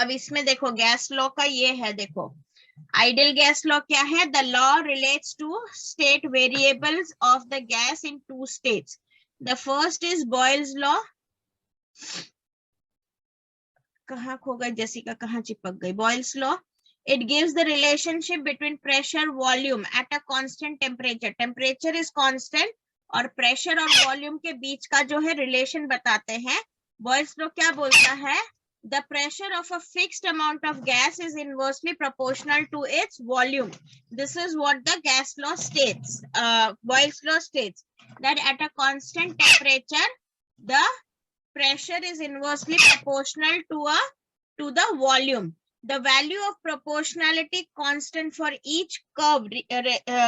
अब इसमें देखो गैस लॉ का ये है, देखो आइडियल गैस लॉ क्या है? The law relates to state variables of the gas in two states. The first is Boyle's law. कहाँ खो गई जेसिका, कहाँ चिपक गई? Boyle's law. It gives the relationship between pressure volume at a constant temperature. Temperature is constant और pressure और volume के बीच का जो है relation बताते हैं. Boyle's law क्या बोलता है? The pressure of a fixed amount of gas is inversely proportional to its volume. This is what the gas law states. Boyle's law states that at a constant temperature, the pressure is inversely proportional to the volume. The value of proportionality constant for each curve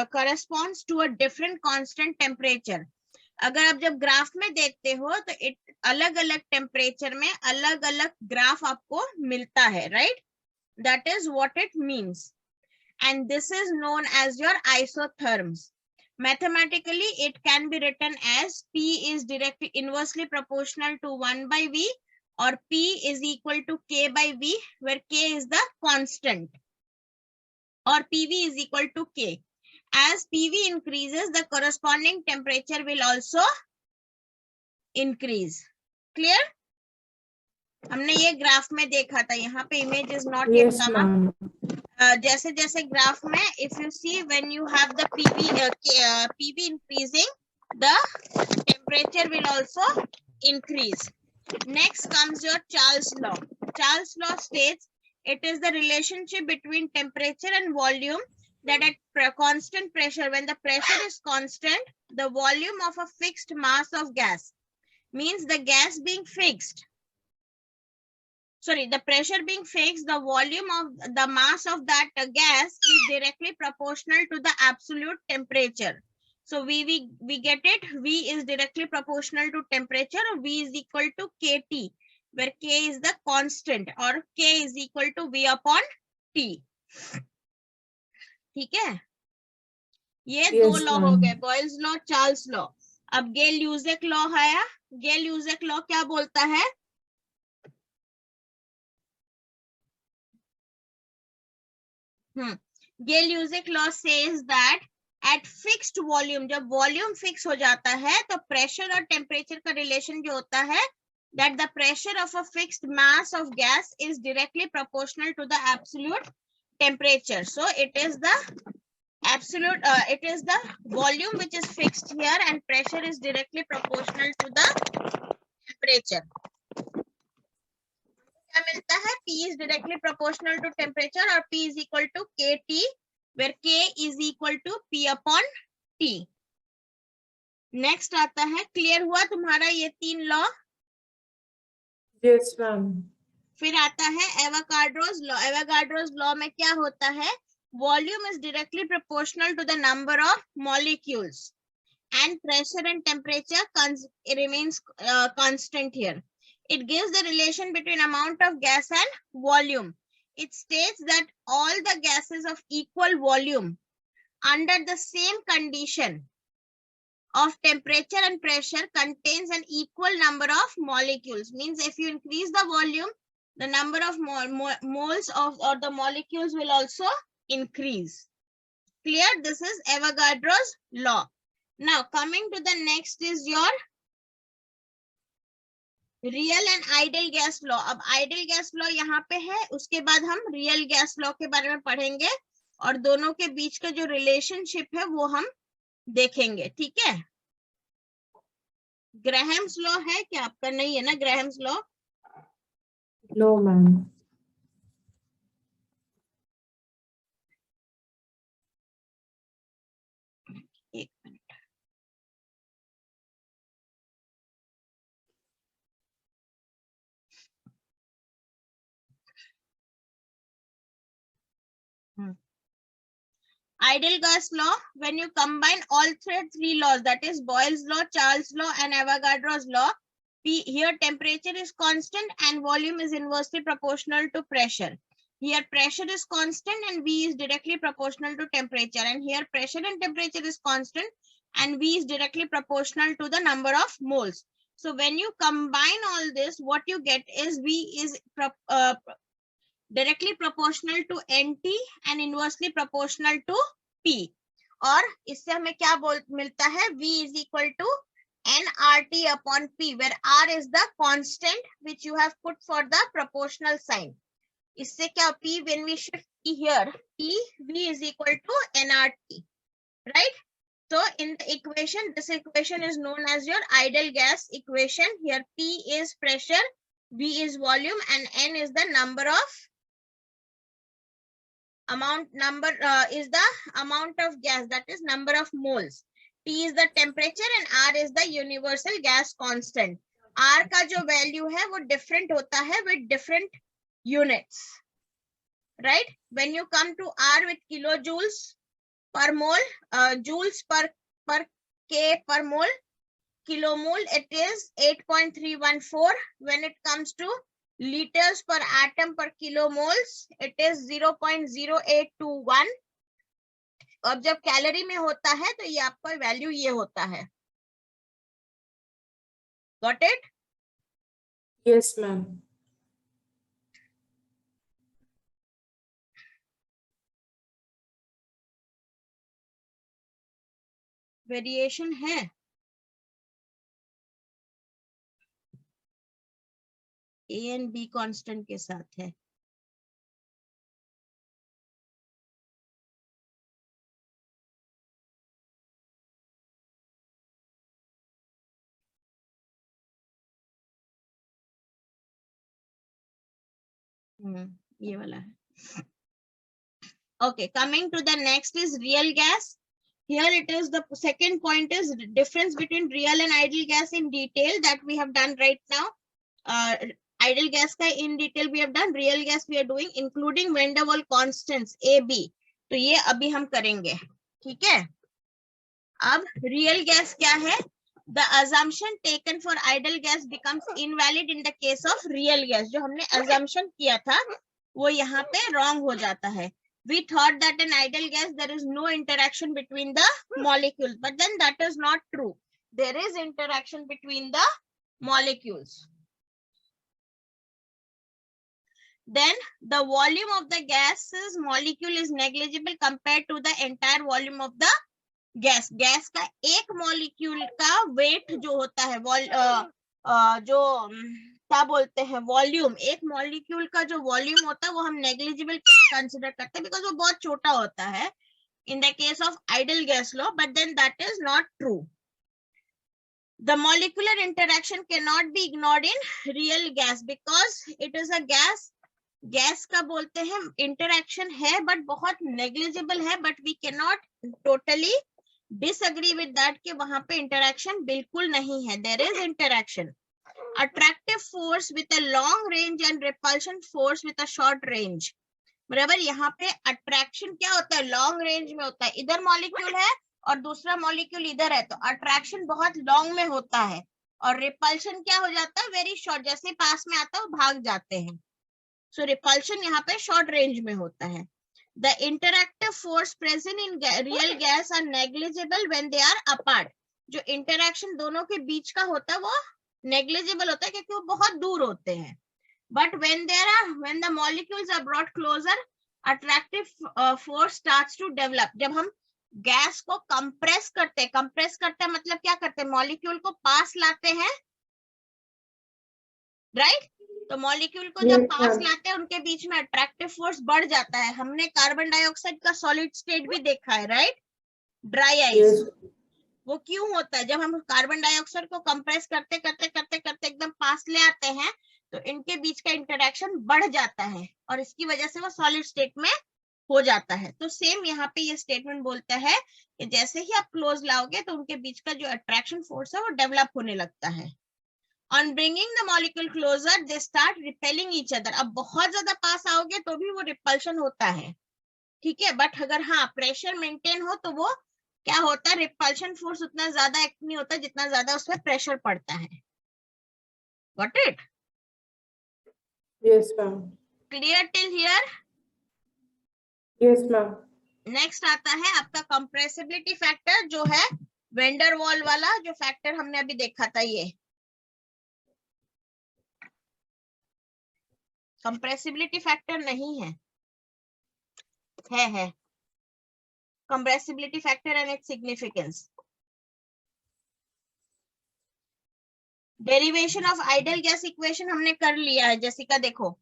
corresponds to a different constant temperature. अगर आप जब graph में देखते हो तो अलग अलग temperature में अलग अलग ग्राफ आपको मिलता है, right? That is what it means, and this is known as your isotherms. Mathematically, it can be written as P is directly inversely proportional to 1 by V, or P is equal to K by V, where K is the constant, or PV is equal to K. As PV increases, the corresponding temperature will also increase. Clear? हमने ये graph में देखा था, यहाँ पे image is not yet come up. जैसे जैसे graph में if you see when you have the PV increasing, the temperature will also increase. Next comes your Charles law. Charles law states it is the relationship between temperature and volume that at constant pressure, when the pressure is constant, the volume of a fixed mass of gas, means the gas being fixed, sorry, the pressure being fixed, the volume of the mass of that gas is directly proportional to the absolute temperature. So we get it. V is directly proportional to temperature. V is equal to KT, where K is the constant, or K is equal to V upon T. ठीक है, ये दो law हो गए, Boyle's law, Charles law. अब गेल यूजेक law है. गेल यूजेक law क्या बोलता है? Gale-Lussac law says that at fixed volume, जब वॉल्यूम फिक्स हो जाता है तो प्रेशर और टेम्परेचर का रिलेशन जो होता है, that the pressure of a fixed mass of gas is directly proportional to the absolute temperature. So it is the absolute, it is the volume which is fixed here, and pressure is directly proportional to the temperature. क्या मिलता है? P is directly proportional to temperature, और P is equal to KT, where K is equal to P upon T. Next आता है, clear हुआ तुम्हारा ये तीन लॉ? Yes ma'am. फिर आता है एवोगाड्रोस लॉ. एवोगाड्रोस लॉ में क्या होता है? Volume is directly proportional to the number of molecules, and pressure and temperature remains constant here. It gives the relation between amount of gas and volume. It states that all the gases of equal volume under the same condition of temperature and pressure contains an equal number of molecules. Means if you increase the volume, the number of moles of or the molecules will also increase. Clear? This is Avogadro's law. Now coming to the next is your real and ideal gas law. अब ideal gas law यहाँ पे है, उसके बाद हम real gas law के बारे में पढ़ेंगे और दोनों के बीच का जो रिलेशनशिप है वो हम देखेंगे. ठीक है, ग्राहम्स लॉ है क्या आपका? नहीं है ना ग्राहम्स लॉ? No ma'am. एक minute. Ideal gas law, when you combine all three laws, that is Boyle's law, Charles' law, and Avogadro's law, here temperature is constant and volume is inversely proportional to pressure. Here pressure is constant and V is directly proportional to temperature, and here pressure and temperature is constant and V is directly proportional to the number of moles. So when you combine all this, what you get is V is directly proportional to NT and inversely proportional to P। और इससे हमें क्या मिलता है, V is equal to nRT upon P, where R is the constant which you have put for the proportional sign. इससे क्या, P when we shift P here, V is equal to nRT, right? So in the equation, this equation is known as your ideal gas equation. Here P is pressure, V is volume, and N is the number of is the amount of gas, that is number of moles. T is the temperature and R is the universal gas constant. R का जो value है वो different होता है with different units, right? When you come to R with kilojoules per mole, joules per K per mole, kilomole, it is 8.314. When it comes to liters per atom per kilomoles, it is 0.0821. अब जब calorie में होता है तो ये आपका value ये होता है. Got it? Yes, ma'am. Variation है. A and B कांस्टेंट के साथ है. ये वाला है. Okay, coming to the next is real gas. Here it is, the second point is difference between real and ideal gas in detail that we have done right now. Ideal gas का in detail we have done, real gas we are doing including van der Waals constants AB. तो ये अभी हम करेंगे, ठीक है. अब real gas क्या है? The assumption taken for ideal gas becomes invalid in the case of real gas. जो हमने assumption किया था वो यहाँ पे wrong हो जाता है. We thought that in ideal gas there is no interaction between the molecules, but then that is not true. There is interaction between the molecules. Then the volume of the gas's molecule is negligible compared to the entire volume of the gas. Gas का एक molecule का weight जो होता है, जो क्या बोलते हैं वॉल्यूम, एक मॉलिक्यूल का जो वॉल्यूम होता है वो हम नेग्लिजिबल कंसिडर करते हैं बिकॉज वो बहुत छोटा होता है in the case of ideal gas law, but then that is not true. The molecular interaction can not be ignored in real gas because it is a gas. Gas का बोलते हैं इंटरेक्शन है but बहुत negligible है, but we can not totally disagree with that कि वहां पे interaction बिल्कुल नहीं है. There is interaction. Attractive force with a long range and repulsion force with a short range. बराबर, यहाँ पे अट्रैक्शन क्या होता है, लॉन्ग रेंज में होता है. इधर मॉलिक्यूल है और दूसरा मॉलिक्यूल इधर है तो अट्रैक्शन बहुत लॉन्ग में होता है और रिपल्शन क्या हो जाता है, वेरी शॉर्ट. जैसे पास में आता है वो भाग जाते हैं. सो रिपल्शन यहाँ पे शॉर्ट रेंज में होता है. The interactive force present in real gas are negligible when they are apart. जो इंटरैक्शन दोनों के बीच का होता है वो नेग्लिजिबल होता है क्योंकि वो बहुत दूर होते हैं. But when the molecules are brought closer, attractive force starts to develop. जब हम गैस को कंप्रेस करते हैं मतलब क्या करते हैं, मॉलिक्यूल को पास लाते हैं, राइट? तो मॉलिक्यूल को जब पास लाते हैं उनके बीच में अट्रैक्टिव फोर्स बढ़ जाता है. हमने कार्बन डाइऑक्साइड का सॉलिड स्टेट भी देखा है, राइट? Dry ice. वो क्यों होता है, जब हम कार्बन डाइऑक्साइड को कंप्रेस करते एकदम पास ले आते हैं तो इनके बीच का इंटरेक्शन बढ़ जाता है और इसकी वजह से वो सॉलिड स्टेट में हो जाता है. तो सेम यहाँ पे ये स्टेटमेंट बोलता है कि जैसे ही आप क्लोज लाओगे तो उनके बीच का जो अट्रैक्शन फोर्स है वो डेवलप होने लगता है. On bringing the molecule closer, they start repelling each other. अब बहुत ज्यादा पास आओगे तो भी वो रिपल्शन होता है, ठीक है. बट अगर हाँ प्रेशर मेंटेन हो तो वो क्या होता है, रिपल्शन फोर्स उतना ज्यादा एक्ट नहीं होता जितना ज्यादा उसमें प्रेशर पड़ता है. Got it? Yes, ma'am. Clear till here? Yes, ma'am. Next आता है आपका कंप्रेसिबिलिटी फैक्टर, जो है वेंडर वॉल वाला जो फैक्टर हमने अभी देखा था. ये कंप्रेसिबिलिटी फैक्टर नहीं है, है compressibility factor and its significance. Derivation of ideal gas equation हमने कर लिया है जैसिका, देखो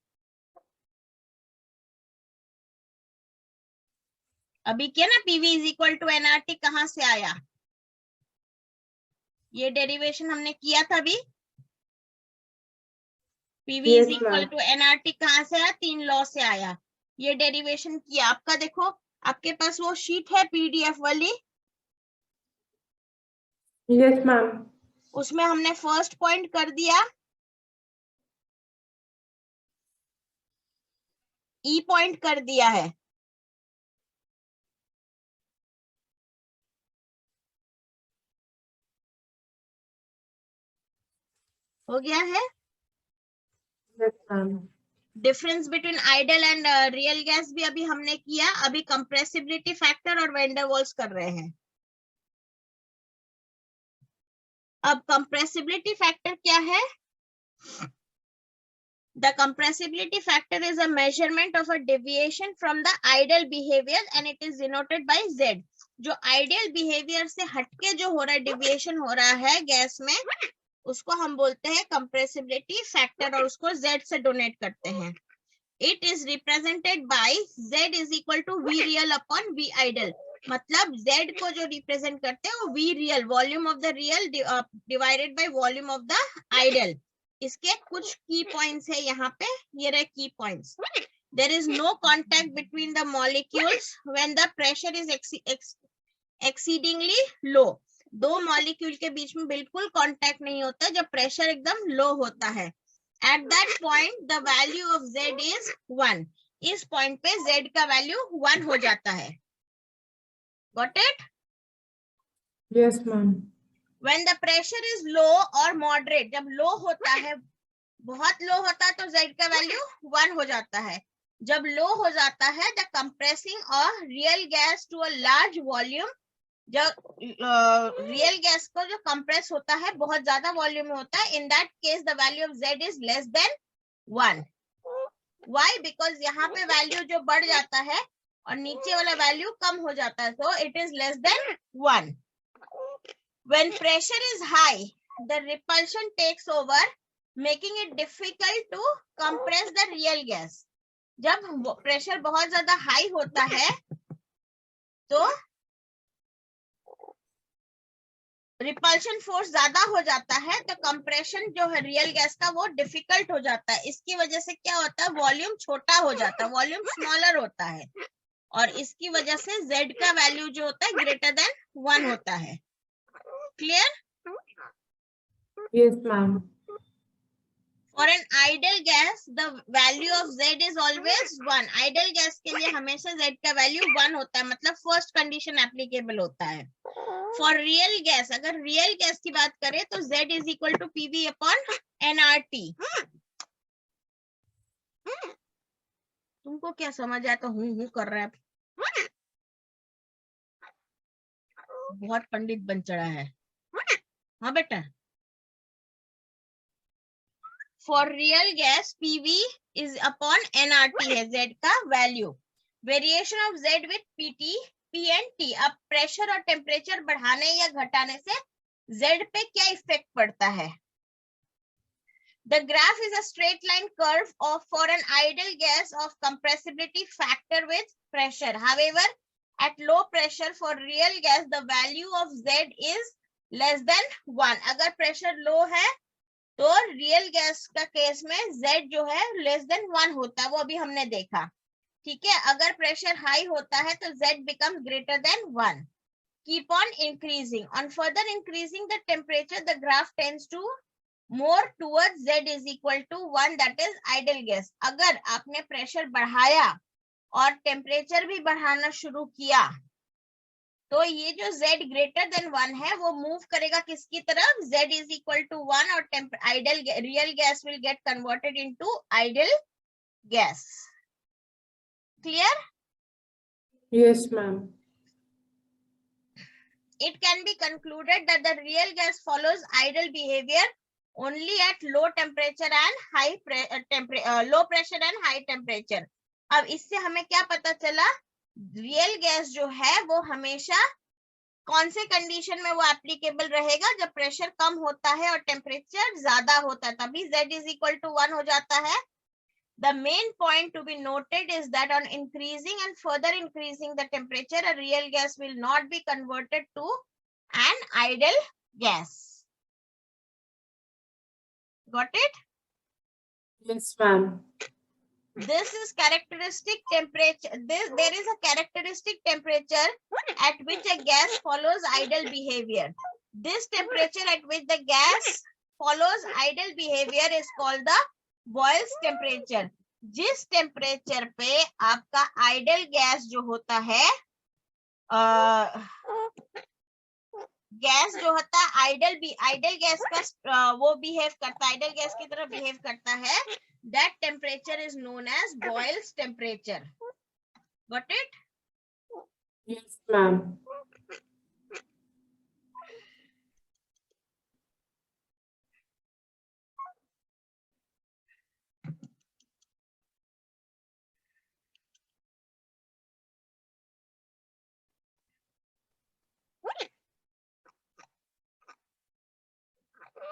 अभी क्या ना, PV is equal to NRT कहां से आया, ये डेरिवेशन हमने किया था अभी। PV is Yes, equal ma'am. To NRT कहां से आया, 3 लॉ से आया। ये डेरिवेशन किया आपका, देखो आपके पास वो शीट है पीडीएफ वाली, Yes, ma'am. उसमें हमने फर्स्ट पॉइंट कर दिया, ई पॉइंट कर दिया है। हो गया है। Yes, ma'am. Difference between ideal and real gas भी अभी हमने किया। अभी कंप्रेसिबिलिटी फैक्टर और वेंडर वॉल्स कर रहे हैं। अब कंप्रेसिबिलिटी फैक्टर क्या है? The compressibility factor is a measurement of a deviation from the ideal behavior and it is denoted by Z. जो ideal behavior से हटके जो हो रहा है, deviation हो रहा है गैस में, उसको हम बोलते हैं compressibility factor और उसको Z से डोनेट करते हैं। It is represented by Z is equal to V real upon V ideal. मतलब Z को जो रिप्रेजेंट करते हैं वो V real, volume of the real divided by volume of the ideal. इसके कुछ की पॉइंट्स है यहाँ पे, ये रहे की points. There is no contact between the molecules when the pressure is exceedingly low. दो मॉलिक्यूल के बीच में बिल्कुल कांटेक्ट नहीं होता जब प्रेशर एकदम लो होता है। At that point the value of Z is 1. इस पॉइंट पे Z का वैल्यू 1 हो जाता है। Got it? Yes, ma'am. When the pressure is low or moderate, जब लो होता है, बहुत लो होता है तो Z का वैल्यू 1 हो जाता है। जब लो हो जाता है the compressing or real gas to a large volume, जब रियल गैस को जो कंप्रेस होता है बहुत ज्यादा वॉल्यूम में होता है, in that case the value of Z is less than 1. Why? Because यहाँ पे वैल्यू जो बढ़ जाता है और नीचे वाला वैल्यू कम हो जाता है, so it is less than 1. When pressure is high, the repulsion takes over, making it difficult to compress the real gas. जब प्रेशर बहुत ज्यादा हाई होता है तो रिपल्शन फोर्स ज्यादा हो जाता है, तो कंप्रेशन जो है रियल गैस का वो डिफिकल्ट हो जाता है। इसकी वजह से क्या होता है, वॉल्यूम छोटा हो जाता है, वॉल्यूम स्मॉलर होता है और इसकी वजह से Z का वैल्यू जो होता है ग्रेटर देन 1 होता है। Clear? Yes, ma'am. For an ideal gas, the value of Z is always 1. Ideal gas के लिए हमेशा Z का वैल्यू 1 होता है, मतलब फर्स्ट कंडीशन एप्लीकेबल होता है। फॉर रियल गैस, अगर रियल गैस की बात करें तो Z is equal to PV upon NRT। तुमको क्या समझ आया तो हूं कर रहा है, बहुत पंडित बन चढ़ा है। हाँ बेटा, for real gas PV is upon NRT है Z का value. Variation of Z with PT, P and T। अब प्रेशर और टेम्परेचर बढ़ाने या घटाने से Z पे क्या इफेक्ट पड़ता है? The graph is a straight line curve of for an ideal gas of compressibility factor with pressure. However, at low pressure for real gas, the value of Z is less than 1. अगर pressure low है तो real gas का case में Z जो है less than 1 होता है, वो अभी हमने देखा। ठीक है, अगर प्रेशर हाई होता है तो Z becomes greater than 1. Keep on increasing. On further increasing the temperature, the graph tends to more towards Z is equal to 1, that is ideal gas. अगर आपने प्रेशर बढ़ाया और टेम्परेचर भी बढ़ाना शुरू किया तो ये जो Z ग्रेटर देन 1 है वो मूव करेगा किसकी तरफ? Z is equal to 1 और ideal real gas will get converted into ideal gas. Clear? Yes, ma'am. It can be concluded that the real gas follows ideal behavior only at low temperature and low pressure and high temperature. अब इससे हमें क्या पता चला, real gas जो है वो हमेशा कौन से कंडीशन में वो एप्लीकेबल रहेगा, जब प्रेशर कम होता है और टेम्परेचर ज्यादा होता है, तभी Z is equal to 1 हो जाता है. The main point to be noted is that on increasing and further increasing the temperature, a real gas will not be converted to an ideal gas. Got it? Yes, ma'am. This is characteristic temperature. There is a characteristic temperature at which a gas follows ideal behavior. This temperature at which the gas follows ideal behavior is called the Boyle's temperature. जिस temperature पे आपका idol gas जो होता है, gas जो होता है idol gas का वो बिहेव करता है, आइडल गैस की तरह बिहेव करता है, that temperature is known as Boyle's temperature. Got it? Yes, ma'am.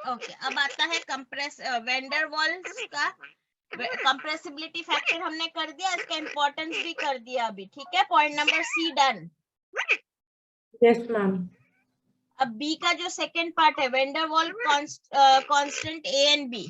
Okay, अब आता है वेंडर वॉल्स का कंप्रेसिबिलिटी फैक्टर हमने कर दिया, इसका इंपॉर्टेंस भी कर दिया अभी. ठीक है, point number C done. Yes, ma'am. अब बी का जो सेकेंड पार्ट है, van der Waal constant A and B.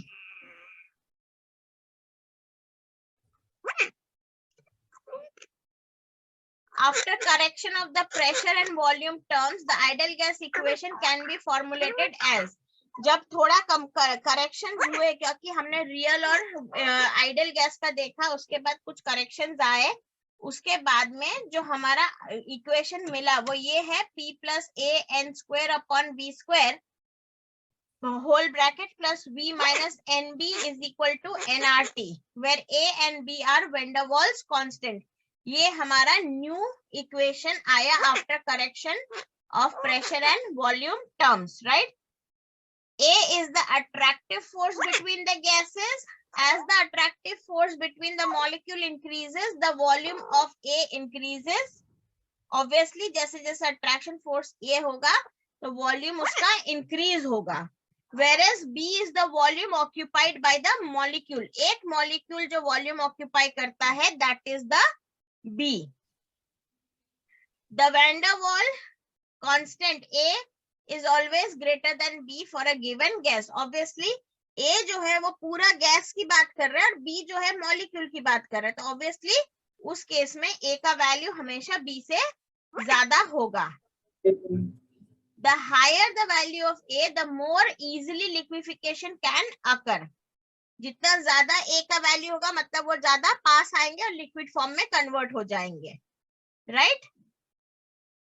After correction of the pressure and volume terms, the ideal gas equation can be formulated as. जब थोड़ा कम correction हुए, क्योंकि हमने real और आइडल गैस का देखा, उसके बाद कुछ करेक्शंस आए, उसके बाद में जो हमारा इक्वेशन मिला वो ये है, P plus A n square upon B square whole bracket plus V minus NB is equal to nRT, where A and B are van der Waals constant. ये हमारा न्यू इक्वेशन आया after correction of pressure and volume terms, right? A is the attractive force between the gases. As the attractive force between the molecule increases, the volume of A increases. Obviously, जैसे जैसे attraction force A होगा, तो volume उसका increase होगा. Whereas B is the volume occupied by the molecule. एक molecule जो volume occupy करता है, that is the B. The van der Waal constant A is always greater than B for a given gas. Obviously, A जो है वो पूरा gas की बात कर रहा है और B जो है मॉलिक्यूल की बात कर रहा है, तो ऑब्वियसली उस केस में A का वैल्यू हमेशा B से ज्यादा होगा. The higher the value of A, the more easily liquefaction can occur. जितना ज्यादा A का वैल्यू होगा, मतलब वो ज्यादा पास आएंगे और लिक्विड फॉर्म में कन्वर्ट हो जाएंगे, राइट?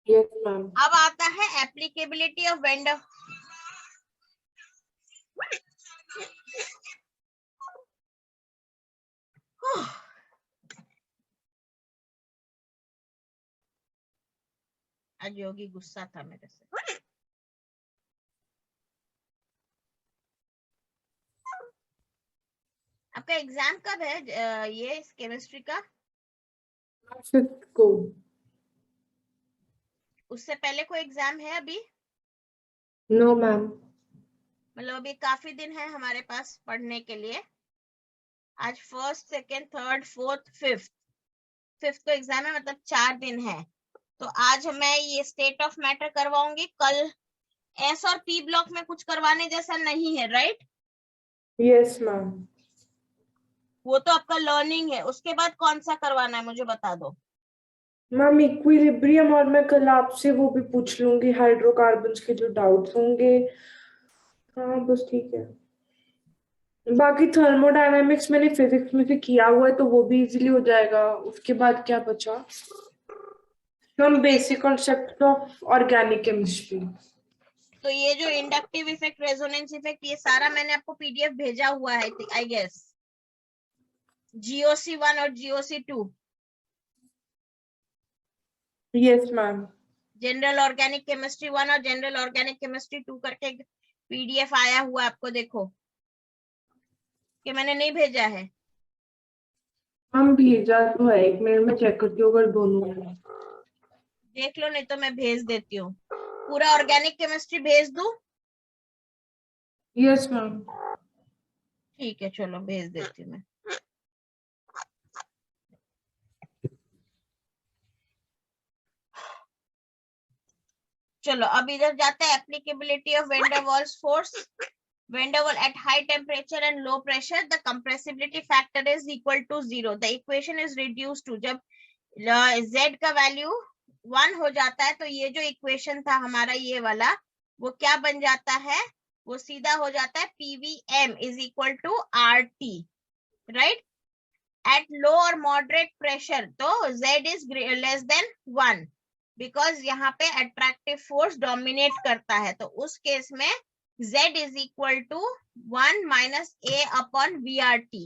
Yes, ma'am. अब आता है एप्लीकेबिलिटी ऑफ वेंडर. आज योगी गुस्सा था मेरे से. आपका एग्जाम कब है ये केमिस्ट्री का? 5th को. उससे पहले कोई एग्जाम है अभी? No, ma'am. मतलब अभी काफी दिन है हमारे पास पढ़ने के लिए. आज 1st, 2nd, 3rd, 4th, 5th तो एग्जाम है, मतलब 4 दिन है. तो आज मैं ये स्टेट ऑफ मैटर करवाऊंगी. कल एस और पी ब्लॉक में कुछ करवाने जैसा नहीं है, राइट? Yes, ma'am. वो तो आपका लर्निंग है. उसके बाद कौन सा करवाना है मुझे बता दो. मैम इक्विलिब्रियम, और मैं कल आपसे वो भी पूछ लूंगी, हाइड्रोकार्बन्स के जो डाउट्स होंगे. हाँ बस ठीक है. बाकी थर्मोडायनामिक्स मैंने फिजिक्स में से किया हुआ है, तो वो भी इजीली हो जाएगा. उसके बाद क्या बचा? हम basic concept of organic chemistry. तो ये जो इंडक्टिव इफेक्ट, रेजोनेंस इफेक्ट, ये सारा मैंने आपको पीडीएफ भेजा हुआ है, आई गेस. GOC 1 और GOC 2. Yes ma'am. General organic chemistry 1 और जनरल ऑर्गेनिक केमिस्ट्री 2 करके पीडीएफ आया हुआ, आपको देखो. कि मैंने नहीं भेजा है? हम भेजा तो है, 1 मिनट में चेक करती हूँ अगर दोनों हैं। देख लो, नहीं तो मैं भेज देती हूँ। पूरा ऑर्गेनिक केमिस्ट्री भेज दूं? Yes ma'am. ठीक है, चलो भेज देती हूँ मैं। चलो अब इधर जाते हैं, applicability of van der Waals force. When the wall at high temperature and low pressure, the compressibility factor is equal to 0. The equation is reduced to, जब z का वैल्यू 1 हो जाता है तो ये जो इक्वेशन था हमारा ये वाला, वो क्या बन जाता है? वो सीधा हो जाता है PVM is equal to RT, right? At low or moderate pressure, तो z is less than 1, because यहाँ पे attractive force dominate करता है, तो उस केस में z is equal to 1 minus a upon VRT.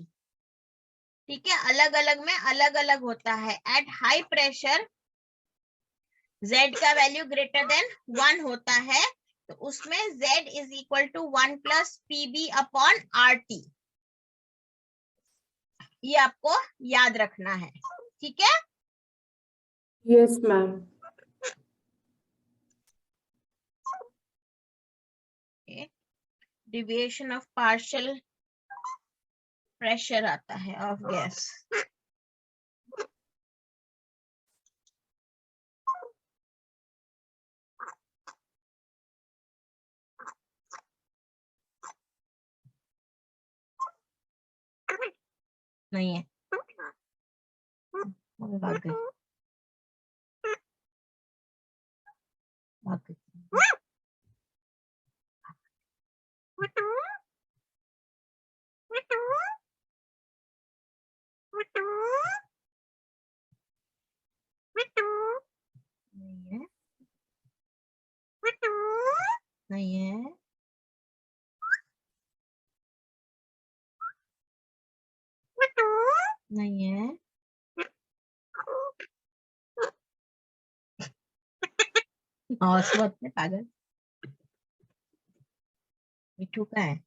ठीक है, अलग अलग में अलग अलग होता है. एट हाई प्रेशर z का वैल्यू ग्रेटर देन 1 होता है, तो उसमें z is equal to 1 plus PB upon RT. ये आपको याद रखना है, ठीक है? Yes ma'am. Deviation of partial pressure आता है ऑफ गैस. नहीं है, भाग गई, भाग गई. नहीं है, नहीं है, नहीं है. औसत में पागल मिठू का है.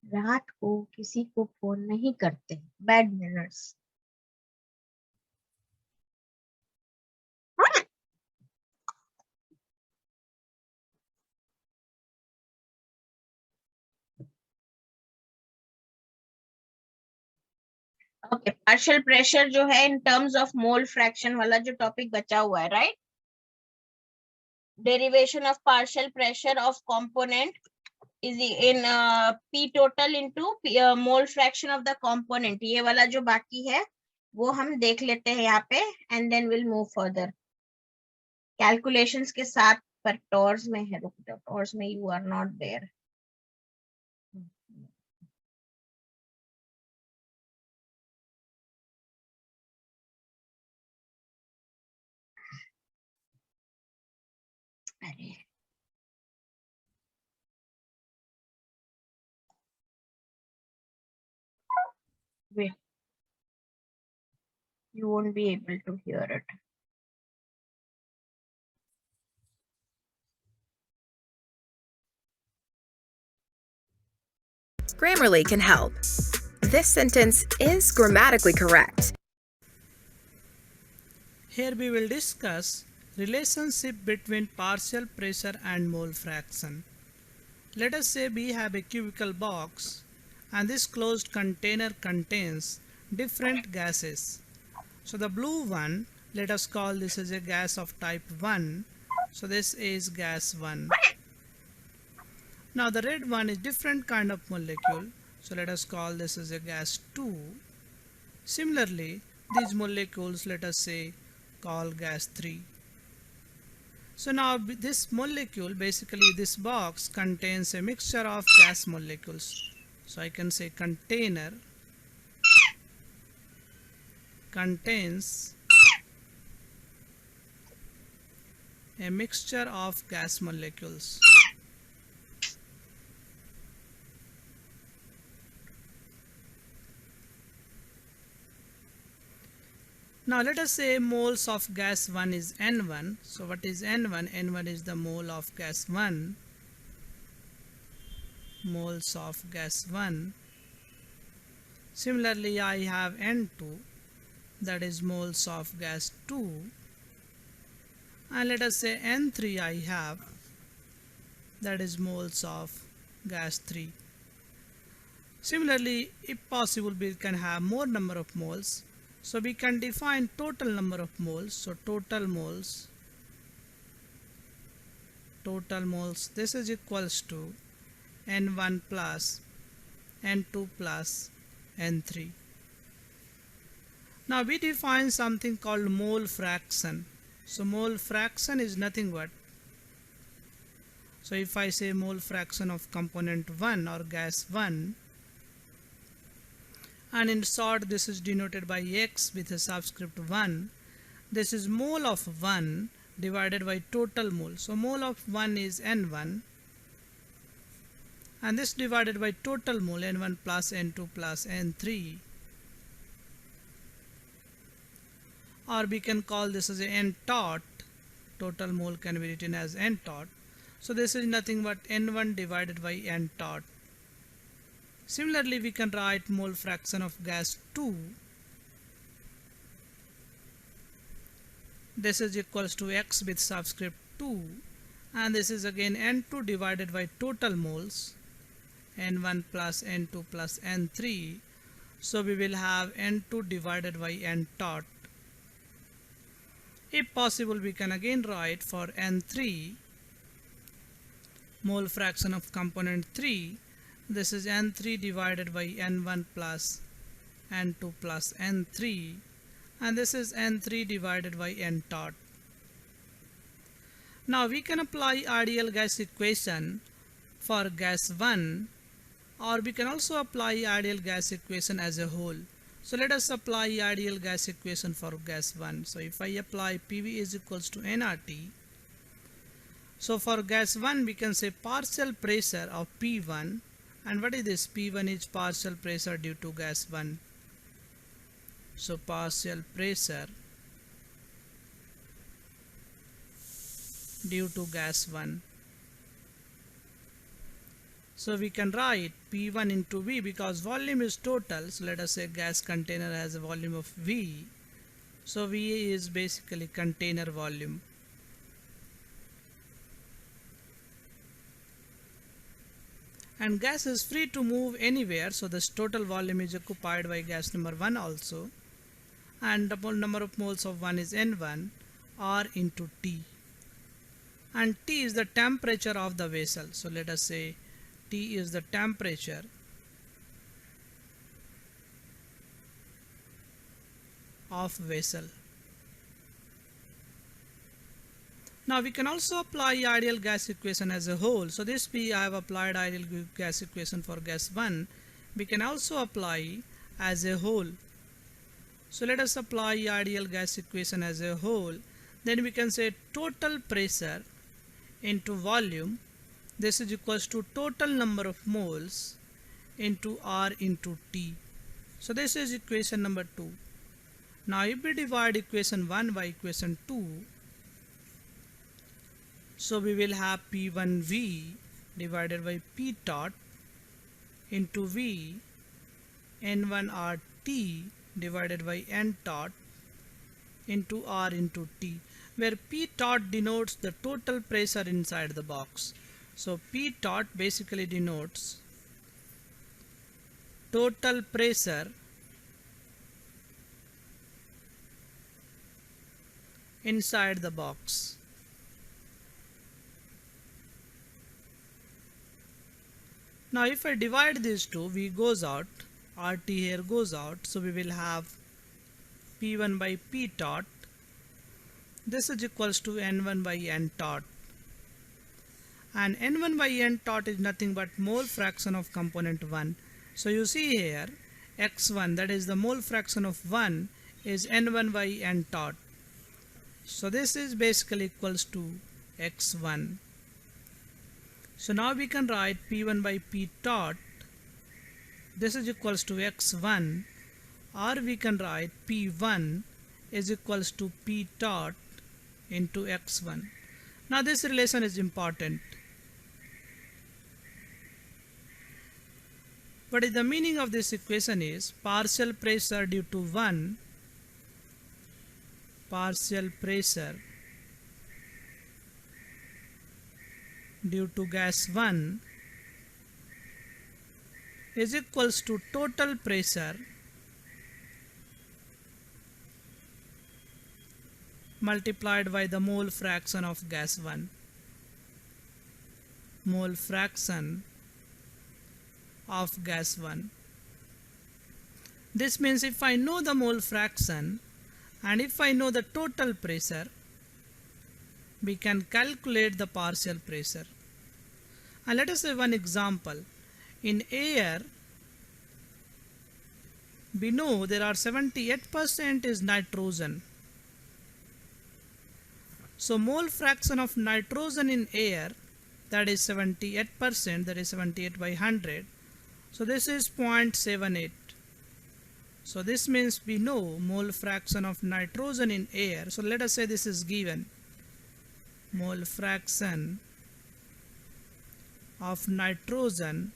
रात को किसी को फोन नहीं करते, bad manners. Okay, partial pressure जो है in terms of mole fraction वाला जो टॉपिक बचा हुआ है, right? Derivation of partial pressure of component is in P total into mole fraction of the component. ये वाला जो बाकी है वो हम देख लेते हैं यहाँ पे, and then we'll move further. Calculations के साथ, पर टॉर्स में है, रुक जाओ, टॉर्स में you are not there. अरे wait, you won't be able to hear it. Grammarly can help. This sentence is grammatically correct. Here we will discuss relationship between partial pressure and mole fraction. Let us say we have a cubical box and this closed container contains different gases. So the blue one let us call this as a gas of type 1. So this is gas 1. Now the red one is different kind of molecule. So let us call this as a gas 2. Similarly, these molecules let us say call gas 3. So now this molecule, basically this box contains a mixture of gas molecules. So I can say container contains a mixture of gas molecules. Now let us say moles of gas 1 is N1. So what is N1? N1 is the mole of gas 1. Moles of gas 1. Similarly, I have N2, that is moles of gas 2. And let us say N3 I have, that is moles of gas 3. Similarly, if possible, we can have more number of moles. So we can define total number of moles. So total moles, this is equals to N1 plus N2 plus N3. Now we define something called mole fraction. So mole fraction is nothing but, so if I say mole fraction of component 1 or gas 1, and in short this is denoted by X with a subscript 1, this is mole of 1 divided by total mole. So mole of 1 is N1, and this divided by total mole N1 plus N2 plus N3, or we can call this as a N tot. Total mole can be written as N tot. So this is nothing but N1 divided by N tot. Similarly, we can write mole fraction of gas 2. This is equals to X with subscript 2, and this is again N2 divided by total moles N1 plus N2 plus N3. So we will have N2 divided by N tot. If possible, we can again write for N3 mole fraction of component 3. This is N3 divided by N1 plus N2 plus N3, and this is N3 divided by N tot. Now we can apply ideal gas equation for gas 1, or we can also apply ideal gas equation as a whole. So let us apply ideal gas equation for gas 1. So if I apply PV is equals to nRT, so for gas 1 we can say partial pressure of P1. And what is this? P1 is partial pressure due to gas 1. So partial pressure due to gas 1. So we can write P1 into V because volume is total. So let us say gas container has a volume of V. So V is basically container volume. And gas is free to move anywhere, so this total volume is occupied by gas number 1 also, and the number of moles of 1 is N1 R into T, and T is the temperature of the vessel. So let us say T is the temperature of vessel. Now we can also apply ideal gas equation as a whole. So this I have applied ideal gas equation for gas 1. We can also apply as a whole. So let us apply ideal gas equation as a whole. Then we can say total pressure into volume. This is equals to total number of moles into R into T. So this is equation number 2. Now if we divide equation 1 by equation 2, so we will have P1V divided by P tot into V N1RT divided by N tot into R into T, where P tot denotes the total pressure inside the box. So P tot basically denotes total pressure inside the box. Now if I divide these two, V goes out, RT here goes out, so we will have P1 by P tot. This is equals to N1 by N tot. And N1 by N tot is nothing but mole fraction of component 1. So you see here, X1, that is the mole fraction of 1, is N1 by N tot. So this is basically equals to X1. So now we can write P1 by P tot. This is equals to X1, or we can write P1 is equals to P tot into X1. Now this relation is important. What is the meaning of this equation is partial pressure due to 1, partial pressure due to gas 1 is equals to total pressure multiplied by the mole fraction of gas 1. Mole fraction of gas 1. This means if I know the mole fraction and if I know the total pressure, we can calculate the partial pressure. And let us say one example. In air, we know there are 78% is nitrogen. So mole fraction of nitrogen in air, that is 78%, that is 78 by 100. So this is 0.78. So this means we know mole fraction of nitrogen in air. So let us say this is given. Mole fraction of nitrogen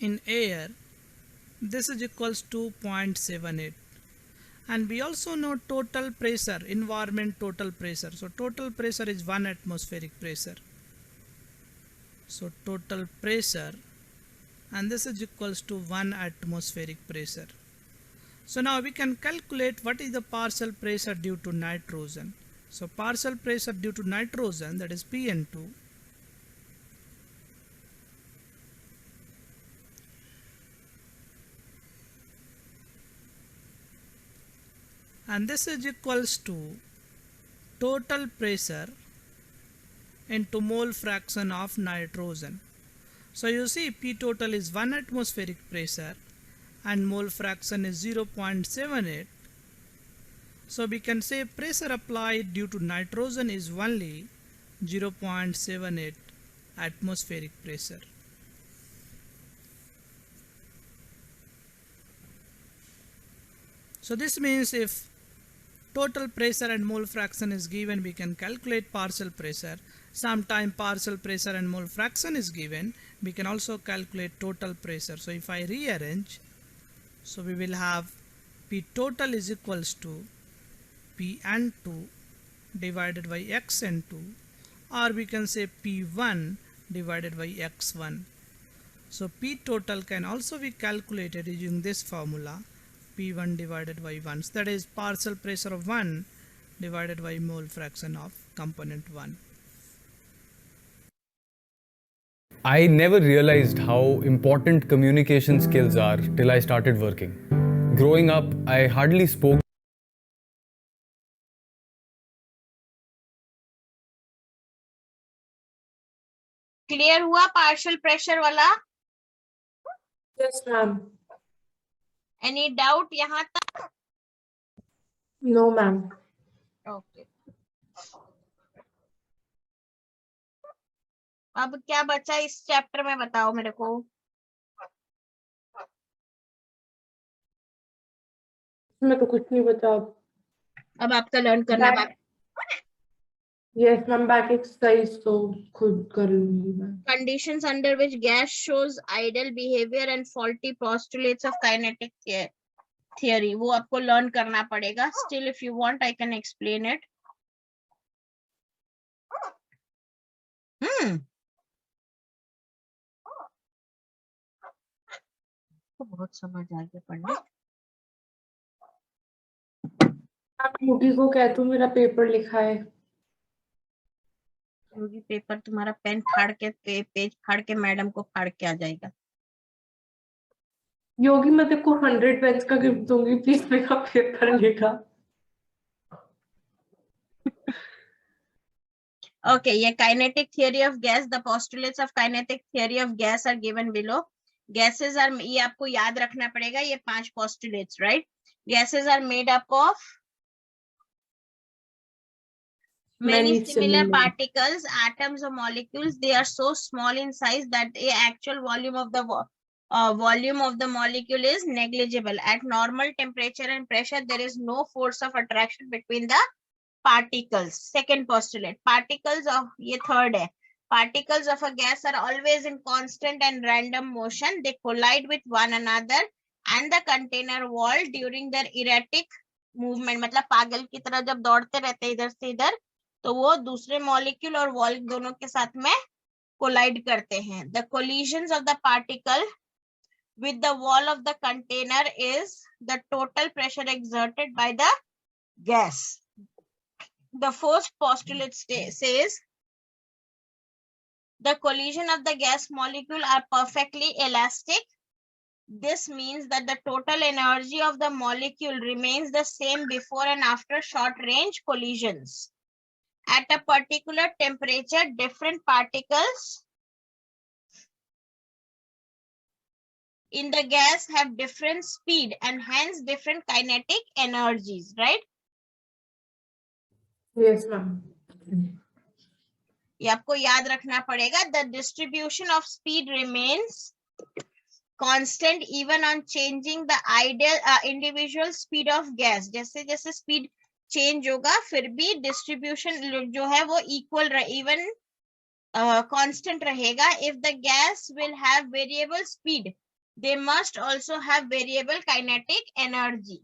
in air, this is equals to 0.78. And we also know total pressure, environment total pressure. So total pressure is 1 atmospheric pressure. So total pressure, and this is equals to 1 atmospheric pressure. So now we can calculate what is the partial pressure due to nitrogen. So partial pressure due to nitrogen, that is PN2, and this is equals to total pressure into mole fraction of nitrogen. So you see P total is 1 atmospheric pressure and mole fraction is 0.78. So we can say pressure applied due to nitrogen is only 0.78 atmospheric pressure. So this means if total pressure and mole fraction is given, we can calculate partial pressure. Sometime partial pressure and mole fraction is given, we can also calculate total pressure. So if I rearrange, so we will have P total is equals to Pn2 divided by Xn2, or we can say P1 divided by X1. So P total can also be calculated using this formula, P1 divided by 1. So that is partial pressure of 1 divided by mole fraction of component 1. I never realized how important communication skills are till I started working. Growing up, I hardly spoke. Clear हुआ partial pressure वाला? Yes, ma'am. Any doubt यहाँ तक? No, ma'am. Okay, अब क्या बचा इस chapter में बताओ मेरे को. मैं तो कुछ नहीं बता. अब आपका लर्न करना है. Yes, ma'am. Back exercise तो खुद कर लूंगी मैं. Conditions under which gas shows ideal behavior and faulty postulates of kinetic theory, वो आपको लर्न करना पड़ेगा. Still, if you want, I can explain it. तो बहुत समझ आ गया पढ़ना. आप योगी को कह तू मेरा पेपर लिखा है। क्योंकि पेपर तुम्हारा पेन फाड़ के पेज फाड़ के मैडम को फाड़ के आ जाएगा। योगी मैं तेरे को 100 पेन्स का गिफ्ट दूंगी, प्लीज मेरा पेपर लिखा। Okay, ये kinetic theory of gas, the postulates of kinetic theory of gas are given below. Gases are, ये आपको याद रखना पड़ेगा, ये 5 postulates, right? Gases are made up of many similar particles, atoms or molecules. They are so small in size that the actual volume of the molecule is negligible. At normal temperature and pressure, there is no force of attraction between the particles. Second postulate, particles of, ये third है, particles of a gas are always in constant and random motion. They collide with one another and the container wall during their erratic movement. मतलब पागल की तरह जब दौड़ते रहते इधर से इधर, तो वो दूसरे मॉलिक्यूल और वॉल दोनों के साथ में कोलाइड करते हैं. The collisions of the particle with the wall of the container is the total pressure exerted by the gas. The first postulate says the collision of the gas molecule are perfectly elastic. This means that the total energy of the molecule remains the same before and after short range collisions. At a particular temperature, different particles in the gas have different speed and hence different kinetic energies, right? Yes, ma'am. ये आपको याद रखना पड़ेगा. The distribution of speed remains constant even on changing the ideal individual speed of gas. जैसे जैसे speed change होगा, फिर भी distribution जो है वो equal even constant रहेगा. If the gas will have variable speed, they must also have variable kinetic energy.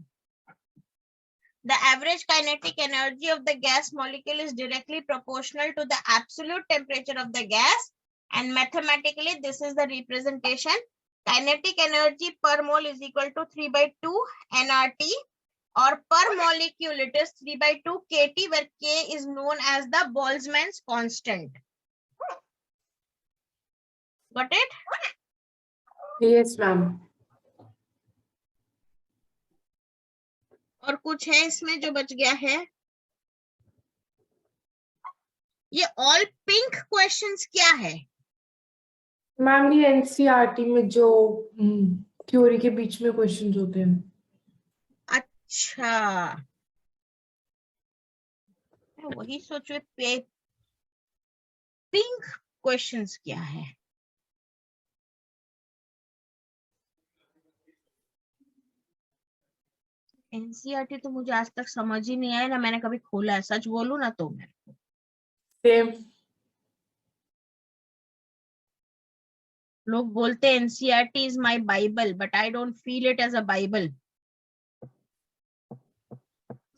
The average kinetic energy of the gas molecule is directly proportional to the absolute temperature of the gas, and mathematically this is the representation. Kinetic energy per mole is equal to 3/2 nRT, or per molecule it is 3/2 kT, where K is known as the Boltzmann's constant. Got it? Yes, ma'am. और कुछ है इसमें जो बच गया है? ये all pink questions क्या है? मैम ये एनसीईआरटी में जो थ्योरी के बीच में क्वेश्चंस होते हैं. अच्छा, वही सोचो पिंक क्वेश्चंस क्या है? एनसीईआरटी तो मुझे आज तक समझ ही नहीं आया ना, मैंने कभी खोला है, सच बोलूं ना तो मैं. सेम. लोग बोलते हैं NCERT is my Bible, but I don't feel it as a Bible.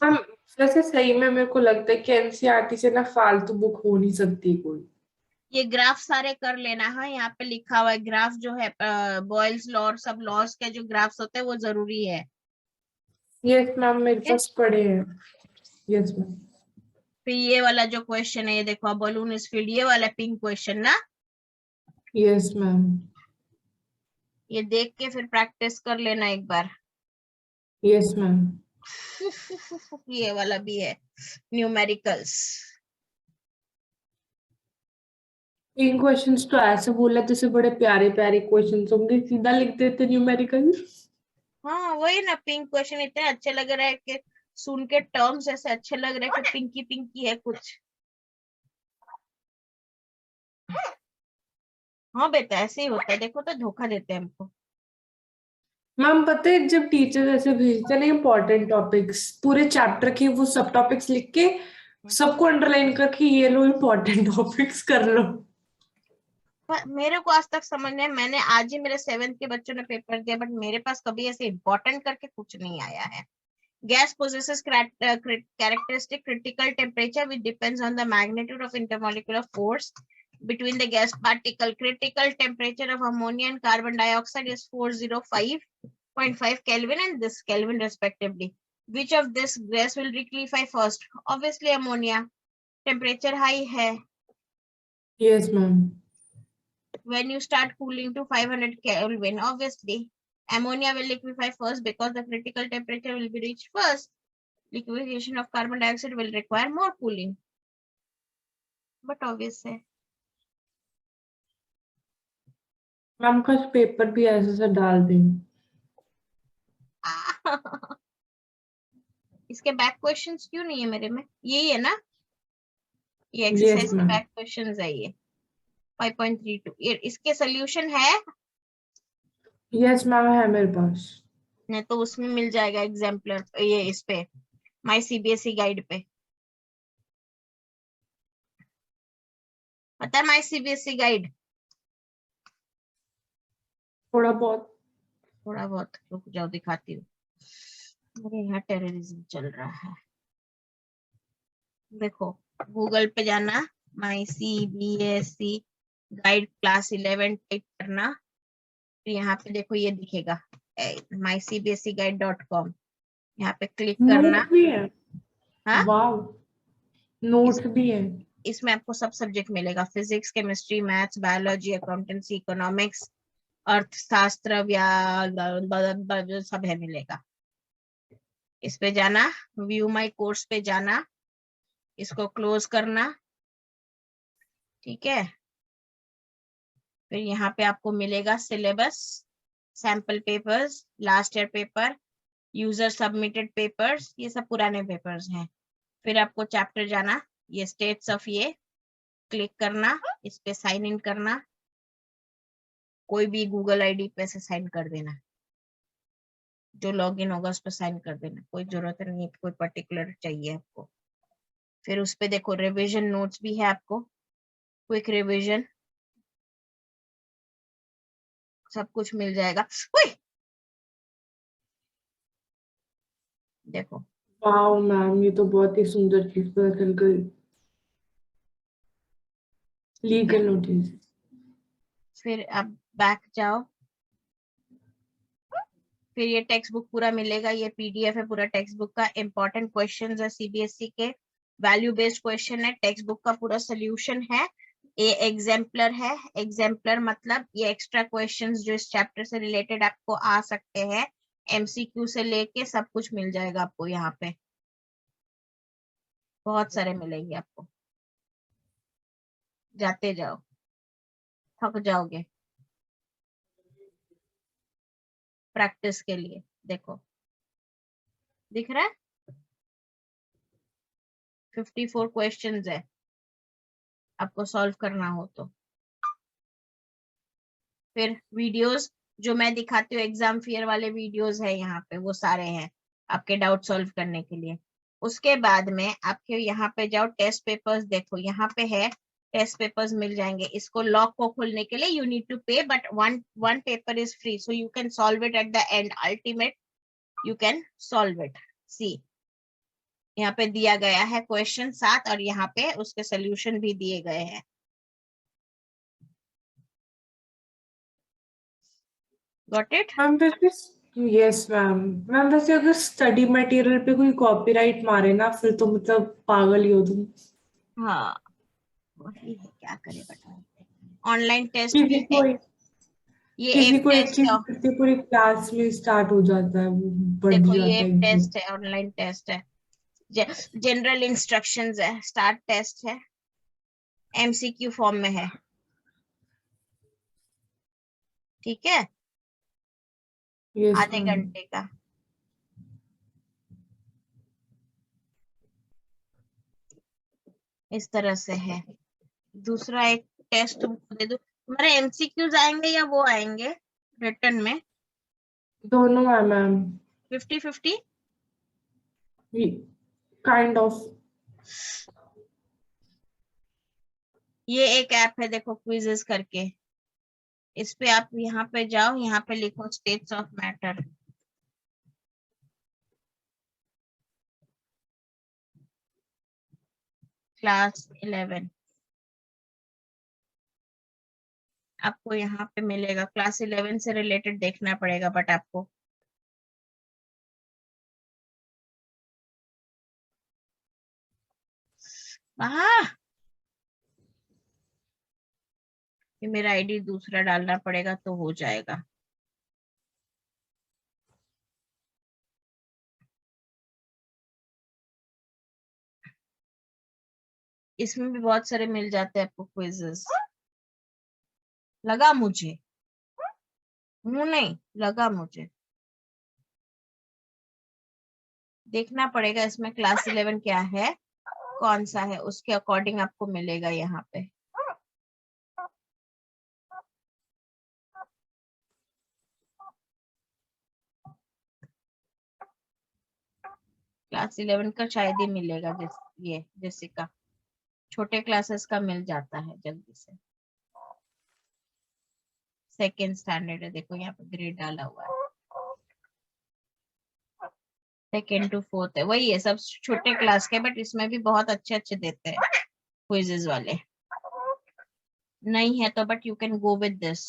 हम वैसे सही में मेरे को लगता है कि एनसीईआरटी से ना फालतू बुक हो नहीं सकती कोई. ये ग्राफ सारे कर लेना है, यहाँ पे लिखा हुआ है ग्राफ जो है बॉयल्स लॉ और सब लॉस के जो ग्राफ्स होते हैं वो जरूरी है. यस मैम, मेरे पास पढ़े हैं. Yes ma'am. फिर ये वाला जो क्वेश्चन है, ये देखो, बलून इज फील्ड, ये वाला पिंक क्वेश्चन ना. Yes ma'am. ये देख के फिर प्रैक्टिस कर लेना एक बार. Yes ma'am. ये वाला भी है न्यूमेरिकल्स. इन क्वेश्चंस तो ऐसे बोला जैसे बड़े प्यारे प्यारे क्वेश्चंस होंगे, सीधा लिख देते न्यूमेरिकल. हाँ वही ना, पिंक क्वेश्चन इतने अच्छे लग रहे हैं कि सुन के टर्म्स ऐसे अच्छे लग रहे हैं कि पिंकी पिंकी है कुछ. हाँ बेटा ऐसे ही होता है, देखो तो धोखा देते हैं हमको. मैम पता है जब टीचर ऐसे भेजते हैं ना इम्पोर्टेंट टॉपिक्स पूरे चैप्टर के, वो सब टॉपिक्स लिख के सबको अंडरलाइन करके ये लो इम्पोर्टेंट टॉपिक्स कर लो. पर मेरे को आज तक समझ नहीं, मैंने आज ही मेरे 7th के बच्चों ने पेपर दिया, बट मेरे पास कभी ऐसे इम्पोर्टेंट करके कुछ नहीं आया है. Gas possesses characteristic critical temperature which depends on the magnitude of intermolecular force between the gas particle. Critical temperature of ammonia and carbon dioxide is 405.5 Kelvin and this Kelvin respectively. Which of this gas will liquefy first? Obviously ammonia. Temperature high है. Yes, ma'am. When you start cooling to 500 Kelvin, obviously ammonia will liquefy first because the critical temperature will be reached first. Liquefaction of carbon dioxide will require more cooling. But obvious है. Ma'am का paper भी ऐसे से डाल दें. इसके back questions क्यों नहीं है मेरे में? यही है ना? ये Yes, एक्सरसाइज के ma'am. बैक क्वेश्चंस है ये 5.32. ये इसके सॉल्यूशन है Yes, मैम है मेरे पास. नहीं तो उसमें मिल जाएगा एग्जाम्पलर ये इस पे माय सीबीएसई गाइड पे. पता है माय सीबीएसई गाइड? थोड़ा बहुत. थोड़ा बहुत रुक जाओ दिखाती हूँ. मेरे यहाँ टेररिज्म चल रहा है. देखो गूगल पे जाना, my CBSE guide class 11 type करना, फिर यहाँ पे देखो ये दिखेगा mycbseguide.com. यहाँ पे क्लिक करना. नोट भी है. हाँ वाव. नोट भी है. इसमें आपको सब सब्जेक्ट मिलेगा. Physics, chemistry, maths, biology, accountancy, economics, अर्थशास्त्र, सब है मिलेगा. इस पे जाना, व्यू माय कोर्स पे जाना, इसको क्लोज करना. ठीक है. फिर यहाँ पे आपको मिलेगा syllabus, sample papers, last year paper, user submitted papers, ये सब पुराने पेपर्स हैं. फिर आपको चैप्टर जाना, ये स्टेट्स ऑफ ये क्लिक करना, इस पे साइन इन करना. कोई भी गूगल आईडी पे से साइन कर देना, जो लॉगिन होगा उस पर साइन कर देना. कोई जरूरत नहीं है कोई पर्टिकुलर चाहिए आपको. फिर उस पे देखो रिवीजन नोट्स भी है आपको, क्विक रिवीजन, सब कुछ मिल जाएगा. देखो वाव मैम, ये तो बहुत ही सुंदर चीज पता चल गई. Legal notice. फिर आप बैक जाओ. फिर ये टेक्स्ट बुक पूरा मिलेगा. ये पीडीएफ है पूरा टेक्स्ट बुक का. इंपॉर्टेंट क्वेश्चंस है सीबीएसई के, वैल्यू बेस्ड क्वेश्चन है. टेक्स्ट बुक का पूरा सोल्यूशन है. ये एग्जाम्पलर है. एग्जाम्पलर मतलब ये एक्स्ट्रा क्वेश्चंस जो इस चैप्टर से रिलेटेड आपको आ सकते हैं, एमसीक्यू से लेके सब कुछ मिल जाएगा आपको. यहाँ पे बहुत सारे मिलेंगे आपको. जाते जाओ, थक जाओगे प्रैक्टिस के लिए. देखो दिख रहा है 54 क्वेश्चंस है आपको सॉल्व करना हो तो. फिर वीडियोस जो मैं दिखाती हूँ, एग्जाम फियर वाले वीडियोस है यहाँ पे, वो सारे हैं आपके डाउट सॉल्व करने के लिए. उसके बाद में आपके यहाँ पे जाओ, टेस्ट पेपर्स देखो यहाँ पे है, टेस्ट पेपर्स मिल जाएंगे. इसको लॉक को खोलने के लिए you need to pay, but one paper is free, so you can solve it at the end. Ultimate you can solve it. See यहाँ पे दिया गया है क्वेश्चन 7 और यहाँ पे उसके सोल्यूशन भी दिए गए हैं. Got it? मैम वैसे. Yes ma'am. मैम वैसे अगर स्टडी मटेरियल पे कोई कॉपीराइट मारे ना, फिर तो मतलब पागल ही हो तुम. हाँ वही है, क्या करे बताओ. ऑनलाइन टेस्ट किसी भी को है. ये किसी एक को एक टेस्ट चीज है. करते पूरी क्लास में स्टार्ट हो जाता है, वो बढ़ देखो ये जाता एक है एकदम. टेस्ट है, ऑनलाइन टेस्ट है. जनरल इंस्ट्रक्शंस है, स्टार्ट टेस्ट है, एमसीक्यू फॉर्म में है. ठीक है, यस आधे मैम. घंटे का. इस तरह से है. दूसरा एक टेस्ट तुमको दे दो. तुम्हारे एमसीक्यूज आएंगे या वो आएंगे रिटर्न में? दोनों है मैम. 50-50. Kind of. ये एक ऐप है देखो, क्विजेस करके. इस पे आप यहाँ पे जाओ, यहाँ पे लिखो स्टेट्स ऑफ मैटर. क्लास 11 आपको यहाँ पे मिलेगा. क्लास 11 से रिलेटेड देखना पड़ेगा, बट आपको ये मेरा आईडी दूसरा डालना पड़ेगा तो हो जाएगा। इसमें भी बहुत सारे मिल जाते हैं आपको क्विजेस। लगा मुझे, मुंह नहीं लगा मुझे। देखना पड़ेगा इसमें क्लास 11 क्या है, कौन सा है, उसके अकॉर्डिंग आपको मिलेगा यहाँ पे। क्लास 11 का शायद ही मिलेगा, ये जेसिका छोटे क्लासेस का मिल जाता है जल्दी से। सेकेंड स्टैंडर्ड है, देखो यहाँ पे ग्रेड डाला हुआ है, 2nd to 4th है, वही है, सब छोटे क्लास के, बट इसमें भी बहुत अच्छे अच्छे देते हैं क्विजेस वाले। नहीं है तो but you can go with this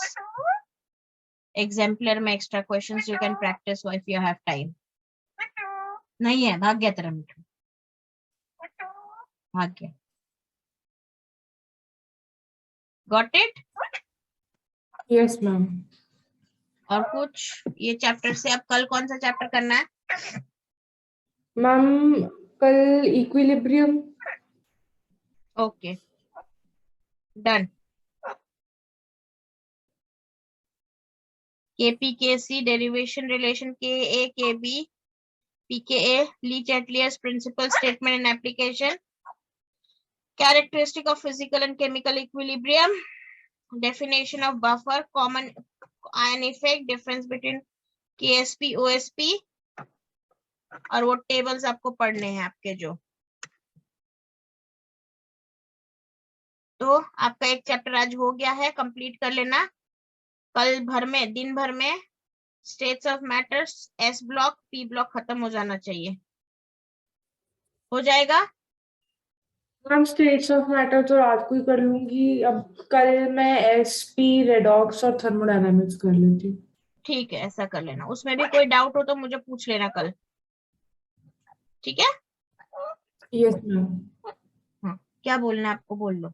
exemplar में extra questions you can practise if you have time. नहीं है, भाग गया तेरा मिठू, भाग गया। Got it? Yes ma'am. और कुछ ये चैप्टर से अब कल कौन सा चैप्टर करना है? मैम कल equilibrium. Okay done. KPKC derivation relation KA KB PKA Lee Chateliers principal statement and application, characteristic of physical and chemical equilibrium, definition of buffer, common ion effect, difference between KSP OSP, और वो tables आपको पढ़ने हैं आपके जो। तो आपका एक चैप्टर आज हो गया है, कंप्लीट कर लेना। कल भर में, दिन भर में states of matters S block P block खत्म हो जाना चाहिए। हो जाएगा? मैम स्टेट्स ऑफ मैटर तो रात को ही कर लूंगी, अब कल मैं एसपी रेडॉक्स और थर्मोडायनामिक्स कर लेती हूँ। ठीक है, ऐसा कर लेना। उसमें भी कोई डाउट हो तो मुझे पूछ लेना कल, ठीक है? Yes ma'am. हाँ, क्या बोलना है आपको बोल लो।